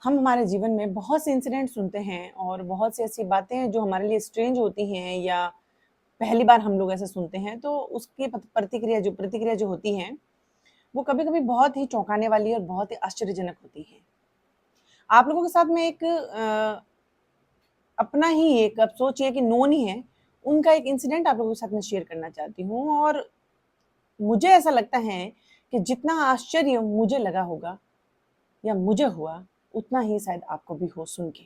हम हमारे जीवन में बहुत से इंसिडेंट सुनते हैं और बहुत सी ऐसी बातें हैं जो हमारे लिए स्ट्रेंज होती हैं या पहली बार हम लोग ऐसे सुनते हैं, तो उसकी प्रतिक्रिया जो होती है वो कभी-कभी बहुत ही चौंकाने वाली और बहुत ही आश्चर्यजनक होती है। आप लोगों के साथ में एक अपना ही एक आप सोचिए कि नोन ही है, उनका एक इंसिडेंट आप लोगों के साथ में शेयर करना चाहती हूँ और मुझे ऐसा लगता है कि जितना आश्चर्य मुझे लगा होगा या मुझे हुआ, उतना ही शायद आपको भी हो सुन के।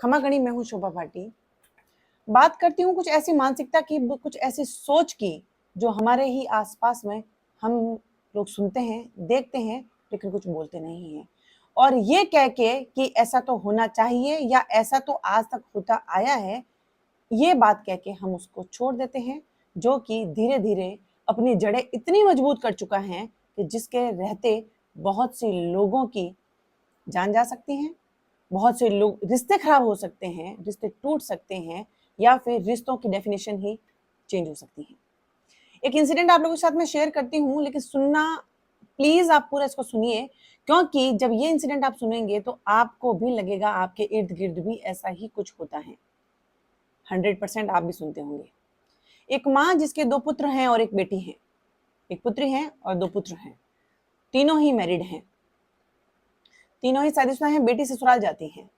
क्षमा करें, मैं हूँ शोभा भाटी। बात करती हूँ कुछ ऐसी मानसिकता की, कुछ ऐसी सोच की, जो हमारे ही आसपास में हम लोग सुनते हैं, देखते हैं, लेकिन कुछ बोलते नहीं हैं। और ये कह के कि ऐसा तो होना चाहिए या ऐसा तो आज तक होता आया है, ये बात कह के हम उसको छोड़ देते हैं, जो कि धीरे-धीरे अपनी जड़ें इतनी मजबूत कर चुका है कि जिसके रहते बहुत सी लोगों की जान जा सकती हैं, बहुत से लोग रिश्ते खराब हो सकते हैं, रिश्ते टूट सकते हैं या फिर रिश्तों की डेफिनेशन ही चेंज हो सकती है। एक इंसिडेंट आप लोगों के साथ में शेयर करती हूँ, लेकिन सुनना प्लीज आप पूरा इसको सुनिए, क्योंकि जब ये इंसिडेंट आप सुनेंगे तो आपको भी लगेगा आपके इर्द गिर्द भी ऐसा ही कुछ होता है। 100% आप भी सुनते होंगे। एक माँ जिसके 2 पुत्र हैं और एक बेटी है, एक पुत्री है और 2 पुत्र हैं, तीनों ही मैरिड हैं, तीनों ही शादीशुदा हैं, बेटी ससुराल जाती है।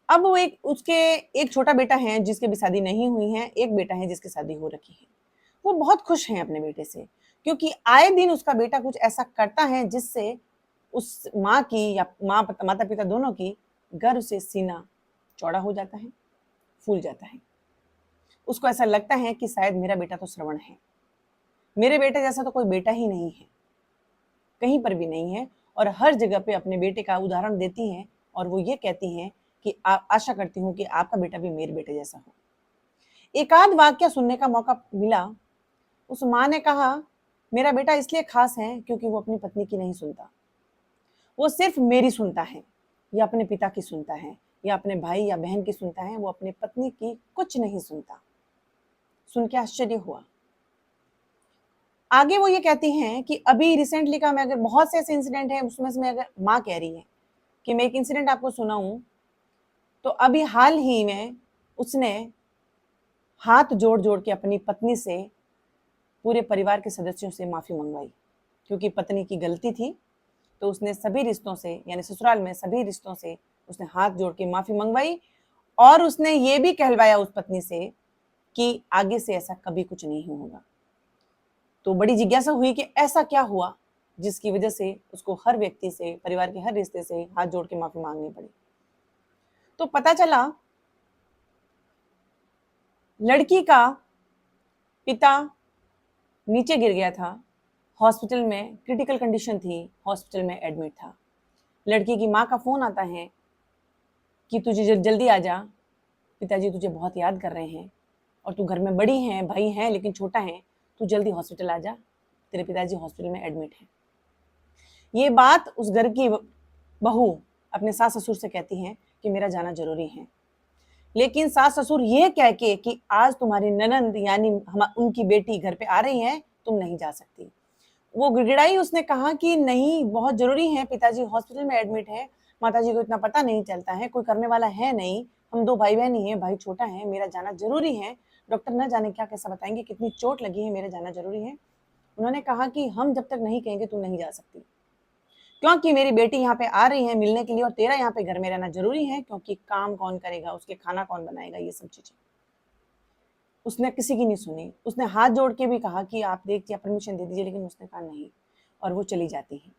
अब वो एक छोटा बेटा है जिसकी भी शादी नहीं हुई है, एक बेटा है जिसकी शादी हो रखी है। वो बहुत खुश हैं अपने बेटे से, क्योंकि आए दिन उसका बेटा कुछ ऐसा करता है जिससे उस माँ की या माता-पिता दोनों की गर्व से सीना चौड़ा हो जाता है, फूल जाता है। उसको ऐसा लगता है कि शायद मेरा बेटा तो श्रवण है। मेरे बेटे जैसा तो कोई बेटा ही नहीं है, कहीं पर भी नहीं है, और हर जगह पे अपने बेटे का उदाहरण देती हैं और वो ये कहती हैं कि आशा करती हूँ कि आपका बेटा भी मेरे बेटे जैसा हो। एकाध वाक्य सुनने का मौका मिला। उस माँ ने कहा, मेरा बेटा इसलिए खास है क्योंकि वो अपनी पत्नी की नहीं सुनता, वो सिर्फ मेरी सुनता है, या अपने पिता की सुनता है, या अपने भाई या बहन की सुनता है, वो अपनी पत्नी की कुछ नहीं सुनता। सुन के आश्चर्य हुआ। आगे वो ये कहती हैं कि अभी रिसेंटली का मैं अगर बहुत से ऐसे इंसिडेंट है उसमें से मैं अगर माँ कह रही है कि मैं एक इंसिडेंट आपको सुनाऊं, तो अभी हाल ही में उसने हाथ जोड़ जोड़ के अपनी पत्नी से, पूरे परिवार के सदस्यों से माफ़ी मंगवाई, क्योंकि पत्नी की गलती थी। तो उसने सभी रिश्तों से, यानी ससुराल में सभी रिश्तों से उसने हाथ जोड़ के माफ़ी मंगवाई और उसने ये भी कहलवाया उस पत्नी से कि आगे से ऐसा कभी कुछ नहीं होगा। तो बड़ी जिज्ञासा हुई कि ऐसा क्या हुआ जिसकी वजह से उसको हर व्यक्ति से, परिवार के हर रिश्ते से हाथ जोड़ के माफ़ी मांगनी पड़ी। तो पता चला लड़की का पिता नीचे गिर गया था, हॉस्पिटल में क्रिटिकल कंडीशन थी, हॉस्पिटल में एडमिट था। लड़की की माँ का फ़ोन आता है कि तुझे जल्दी आ जा, पिताजी तुझे बहुत याद कर रहे हैं और तू घर में बड़ी है, भाई है लेकिन छोटा है, तू जल्दी हॉस्पिटल आ जा, तेरे पिताजी हॉस्पिटल में एडमिट हैं। ये बात उस घर की बहू अपने सास ससुर से कहती हैं कि मेरा जाना जरूरी है, लेकिन सास ससुर ये कह के कि आज तुम्हारी ननंद यानी हम उनकी बेटी घर पे आ रही है, तुम नहीं जा सकती। वो गिड़गिड़ाई, उसने कहा कि नहीं, बहुत जरूरी है, पिताजी हॉस्पिटल में एडमिट है, माताजी को इतना पता नहीं चलता है, कोई करने वाला है नहीं, हम 2 भाई बहन ही हैं, भाई छोटा है, मेरा जाना जरूरी है, डॉक्टर न जाने क्या कैसा बताएंगे, कितनी चोट लगी है, मेरा जाना जरूरी है। उन्होंने कहा कि हम जब तक नहीं कहेंगे तू नहीं जा सकती, क्योंकि मेरी बेटी यहाँ पे आ रही है मिलने के लिए और तेरा यहाँ पे घर में रहना जरूरी है, क्योंकि काम कौन करेगा, उसके खाना कौन बनाएगा, ये सब चीजें। उसने किसी की नहीं सुनी, उसने हाथ जोड़ के भी कहा कि आप देखिए, परमिशन दे दीजिए, लेकिन उसने कहा नहीं, और वो चली जाती है।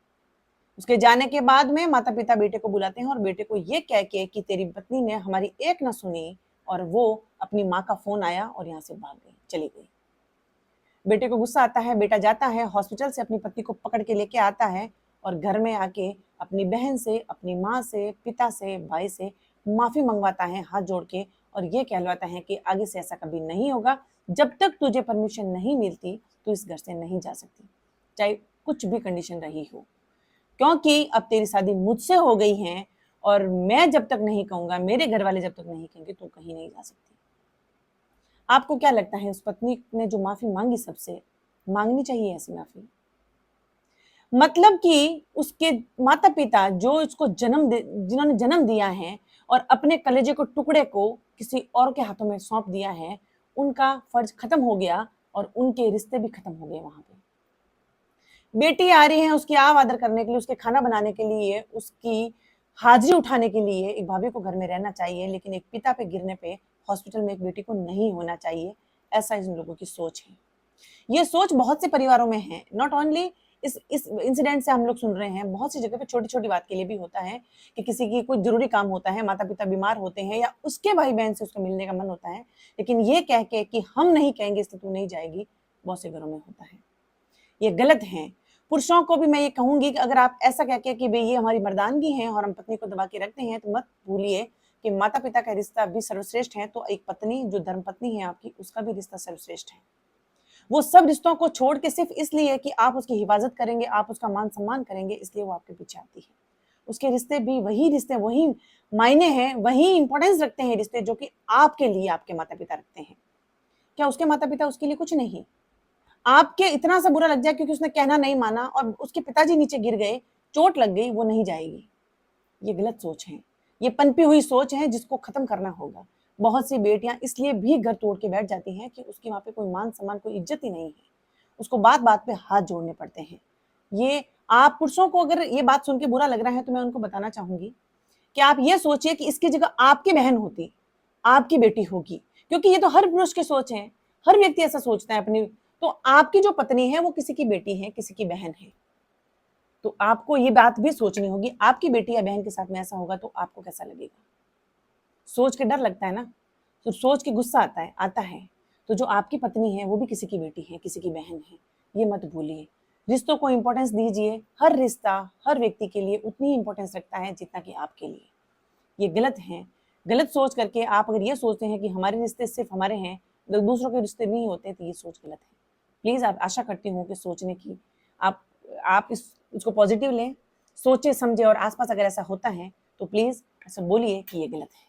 उसके जाने के बाद में माता पिता बेटे को बुलाते हैं और बेटे को ये कह के कि तेरी पत्नी ने हमारी एक ना सुनी, और वो अपनी माँ का फोन आया और यहाँ से भाग गई, चली गई। बेटे को गुस्सा आता है, बेटा जाता है हॉस्पिटल से अपनी पत्नी को पकड़ के लेके आता है और घर में आके अपनी बहन से, अपनी माँ से, पिता से, भाई से माफी मंगवाता है हाथ जोड़ के, और ये कहलवाता है कि आगे से ऐसा कभी नहीं होगा, जब तक तुझे परमिशन नहीं मिलती तू इस घर से नहीं जा सकती, चाहे कुछ भी कंडीशन रही हो, क्योंकि अब तेरी शादी मुझसे हो गई है और मैं जब तक नहीं कहूंगा, मेरे घर वाले जब तक नहीं कहेंगे, तू कहीं नहीं जा सकती। आपको क्या लगता है, उस पत्नी ने जो माफी मांगी सबसे, मांगनी चाहिए ऐसी माफी? मतलब कि उसके माता पिता जो इसको जिन्होंने जन्म दिया है और अपने कलेजे को टुकड़े को किसी और के हाथों में सौंप दिया है, उनका फर्ज खत्म हो गया और उनके रिश्ते भी खत्म हो गए वहां पे। बेटी आ रही है उसकी आव आदर करने के लिए, उसके खाना बनाने के लिए, उसकी हाजिरी उठाने के लिए एक भाभी को घर में रहना चाहिए, लेकिन एक पिता पे गिरने पे हॉस्पिटल में एक बेटी को नहीं होना चाहिए। ऐसा इन लोगों की सोच है। ये सोच बहुत से परिवारों में है। नॉट ओनली इस इंसिडेंट से हम लोग सुन रहे हैं, बहुत सी जगह पे छोटी छोटी बात के लिए भी होता है कि किसी की कोई जरूरी काम होता है, माता पिता बीमार होते हैं या उसके भाई बहन से उसको मिलने का मन होता है, लेकिन ये कह के कि हम नहीं कहेंगे इसलिए तू नहीं जाएगी, बहुत से घरों में होता है। ये गलत है। पुरुषों को भी मैं ये कहूंगी कि अगर आप ऐसा कह के कि भाई ये हमारी मर्दानगी है और हम पत्नी को दबा के रखते हैं, तो मत भूलिए कि माता पिता का रिश्ता भी सर्वश्रेष्ठ है, तो एक पत्नी जो धर्म पत्नी है आपकी, उसका भी रिश्ता सर्वश्रेष्ठ है। वो सब रिश्तों को छोड़ के सिर्फ इसलिए कि आप उसकी हिफाजत करेंगे, आप उसका मान सम्मान करेंगे, इसलिए वो आपके पीछे आती है। उसके रिश्ते भी वही रिश्ते, वही मायने हैं, वही इंपॉर्टेंस रखते हैं रिश्ते जो कि आपके लिए आपके माता पिता रखते हैं। क्या उसके माता पिता उसके लिए कुछ नहीं? आपके इतना सा बुरा लग जाए क्योंकि उसने कहना नहीं माना और उसके पिताजी नीचे गिर गए, चोट लग गई, वो नहीं जाएगी। ये गलत सोच है, ये पनपी हुई सोच है जिसको खत्म करना होगा। बहुत सी बेटियां इसलिए भी घर तोड़ के बैठ जाती हैं कि उसकी वहां पे कोई मान सम्मान, कोई इज्जत ही नहीं है, उसको बात बात पे हाथ जोड़ने पड़ते हैं। ये आप पुरुषों को अगर ये बात सुन के बुरा लग रहा है तो मैं उनको बताना चाहूंगी कि आप ये सोचिए कि इसकी जगह आपकी बहन होती, आपकी बेटी होगी, क्योंकि ये तो हर पुरुष की सोच है, हर व्यक्ति ऐसा सोचता है अपनी। तो आपकी जो पत्नी है वो किसी की बेटी है, किसी की बहन है, तो आपको ये बात भी सोचनी होगी, आपकी बेटी या बहन के साथ में ऐसा होगा तो आपको कैसा लगेगा? सोच के डर लगता है ना, तो सोच के गुस्सा आता है। तो जो आपकी पत्नी है वो भी किसी की बेटी है, किसी की बहन है, ये मत भूलिए। रिश्तों को इंपॉर्टेंस दीजिए। हर रिश्ता हर व्यक्ति के लिए उतनी इंपॉर्टेंस रखता है जितना कि आपके लिए। ये गलत है। गलत सोच करके आप अगर ये सोचते हैं कि हमारे रिश्ते सिर्फ हमारे हैं, दूसरों के रिश्ते नहीं होते, तो ये सोच गलत है। प्लीज आप आशा करती हूँ कि सोचने की आप इसको पॉजिटिव लें, सोचे समझे, और आसपास अगर ऐसा होता है तो प्लीज ऐसा बोलिए कि ये गलत है।